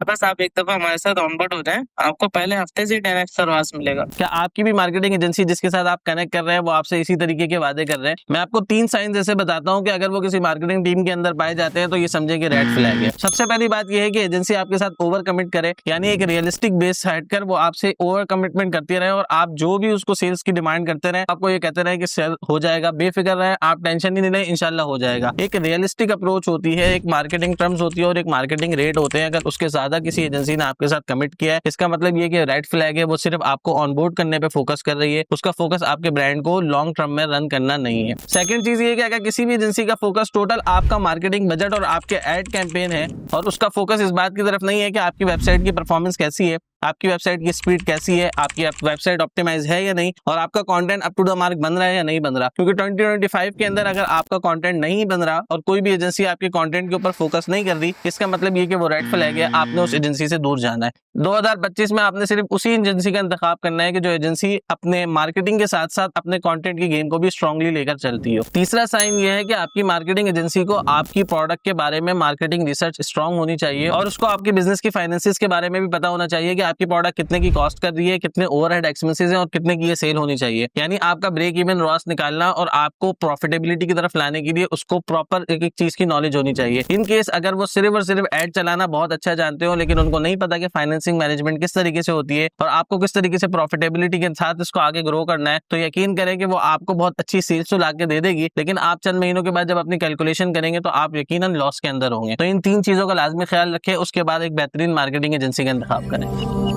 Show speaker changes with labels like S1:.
S1: बस आप एक दफा हमारे साथ ऑनबोर्ड हो जाएं, आपको पहले हफ्ते से 10x का ROAS मिलेगा।
S2: क्या आपकी भी मार्केटिंग एजेंसी जिसके साथ आप कनेक्ट कर रहे हैं वो आपसे इसी तरीके के वादे कर रहे हैं? मैं आपको 3 साइन ऐसे बताता हूं कि अगर वो किसी मार्केटिंग टीम के अंदर पाए जाते हैं तो ये समझे कि रेड फ्लैग है। सबसे पहली बात ये है कि एजेंसी आपके साथ ओवर कमिट करे, यानी एक रियलिस्टिक बेस हटकर वो आपसे ओवर कमिटमेंट करती रहे और आप जो भी उसको सेल्स की डिमांड करते रहे, आपको ये कहते रहे कि सेल हो जाएगा, बेफिक्र रहे, आप टेंशन नहीं लें, इंशाल्लाह हो जाएगा। एक रियलिस्टिक अप्रोच होती है, एक मार्केटिंग टर्म्स होती है और एक मार्केटिंग रेट होते हैं। अगर उसके ज्यादा किसी एजेंसी ने आपके साथ कमिट किया है, इसका मतलब ये कि रेड फ्लैग है, वो सिर्फ आपको ऑनबोर्ड करने पे फोकस कर रही है, उसका फोकस आपके ब्रांड को लॉन्ग टर्म में रन करना नहीं है। सेकंड चीज ये कि अगर किसी भी एजेंसी का फोकस टोटल आपका मार्केटिंग बजट और आपके एड कैंपेन है और उसका फोकस इस बात की तरफ नहीं है कि आपकी वेबसाइट की परफॉर्मेंस कैसी है, आपकी वेबसाइट की स्पीड कैसी है, आपकी वेबसाइट ऑप्टिमाइज है या नहीं, और आपका content up to the mark बन रहा है या नहीं बन रहा। क्योंकि 2025 के अंदर अगर आपका कंटेंट नहीं बन रहा और कोई भी एजेंसी आपके कंटेंट के ऊपर फोकस नहीं कर रही, इसका मतलब ये कि वो रेड फ्लैग है, आपने उस एजेंसी से दूर जाना है। 2025 में आपने सिर्फ उसी एजेंसी का इंतखाब करना है कि जो एजेंसी अपने मार्केटिंग के साथ साथ अपने कंटेंट की गेम को भी स्ट्रांगली लेकर चलती हो। तीसरा साइन ये है कि आपकी मार्केटिंग एजेंसी को आपकी प्रोडक्ट के बारे में मार्केटिंग रिसर्च स्ट्रांग होनी चाहिए और उसको आपके बिजनेस की फाइनेंसिस के बारे में भी पता होना चाहिए कि आपकी प्रोडक्ट कितने की कॉस्ट कर रही है, कितने ओवरहेड एक्सपेंसेस हैं और कितने की ये सेल होनी चाहिए। यानी आपका ब्रेक इवन ROAS निकालना और आपको प्रॉफिटेबिलिटी की तरफ लाने के लिए उसको प्रॉपर एक एक चीज की नॉलेज होनी चाहिए। इन केस अगर वो सिर्फ और सिर्फ एड चलाना बहुत अच्छा जानते हो लेकिन उनको नहीं पता कि फाइनेंसिंग मैनेजमेंट किस तरीके से होती है और आपको किस तरीके से प्रॉफिटेबिलिटी के साथ इसको आगे ग्रो करना है, तो यकीन करें कि वो आपको बहुत अच्छी सेल्स तो ला के दे देगी, लेकिन आप चंद महीनों के बाद जब अपनी कैलकुलेशन करेंगे तो आप यकीनन लॉस के अंदर होंगे। तो इन 3 चीजों का लाजमी ख्याल रखें, उसके बाद एक बेहतरीन मार्केटिंग एजेंसी का इंतखाब करें।